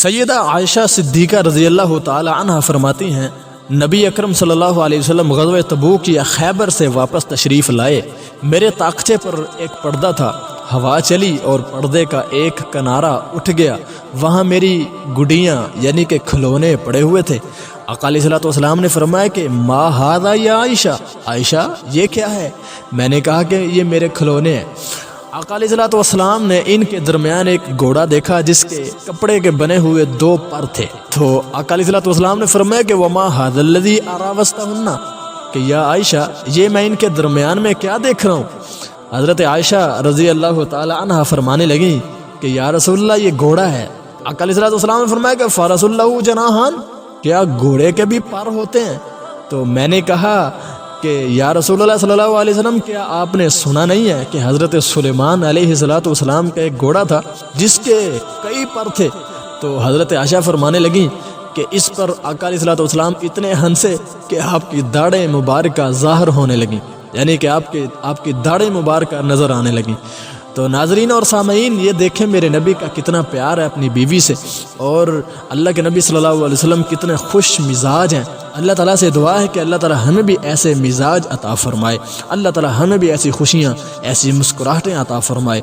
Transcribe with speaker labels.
Speaker 1: سیدہ عائشہ صدیقہ رضی اللہ تعالی عنہ فرماتی ہیں نبی اکرم صلی اللہ علیہ وسلم غزوہ تبوک یا خیبر سے واپس تشریف لائے۔ میرے طاقچے پر ایک پردہ تھا، ہوا چلی اور پردے کا ایک کنارہ اٹھ گیا، وہاں میری گڈیاں یعنی کہ کھلونے پڑے ہوئے تھے۔ آقا علیہ الصلوۃ والسلام نے فرمایا کہ ما ھذا یا عائشہ، عائشہ یہ کیا ہے؟ میں نے کہا کہ یہ میرے کھلونے ہیں۔ آقا علیہ الصلوۃ والسلام نے ان کے درمیان ایک گھوڑا دیکھا جس کے کپڑے کے بنے ہوئے 2 پر تھے، تو آقا علیہ الصلوۃ والسلام نے فرمایا کہ وما ھذا الذی اری وسطہن، کہ یا عائشہ یہ میں ان کے درمیان میں کیا دیکھ رہا ہوں؟ حضرت عائشہ رضی اللہ تعالی عنہ فرمانے لگیں کہ یا رسول اللہ یہ گھوڑا ہے۔ آقا علیہ الصلوۃ والسلام نے فرمایا کہ فرس اللہ جناحان، کیا گھوڑے کے بھی پر ہوتے ہیں؟ تو میں نے کہا کہ یا رسول اللہ صلی اللہ علیہ وسلم کیا آپ نے سنا نہیں ہے کہ حضرت سلیمان علیہ الصلوۃ والسلام کا ایک گھوڑا تھا جس کے کئی پر تھے؟ تو حضرت عائشہ فرمانے لگیں کہ اس پر آقا علیہ الصلوۃ والسلام اتنے ہنسے کہ آپ کی داڑھیں مبارکہ ظاہر ہونے لگیں، یعنی کہ آپ کی داڑھیں مبارکہ نظر آنے لگیں۔ تو ناظرین اور سامعین، یہ دیکھیں میرے نبی کا کتنا پیار ہے اپنی بیوی سے، اور اللہ کے نبی صلی اللہ علیہ وسلم کتنے خوش مزاج ہیں۔ اللہ تعالیٰ سے دعا ہے کہ اللہ تعالیٰ ہمیں بھی ایسے مزاج عطا فرمائے، اللہ تعالیٰ ہمیں بھی ایسی خوشیاں، ایسی مسکراہٹیں عطا فرمائے۔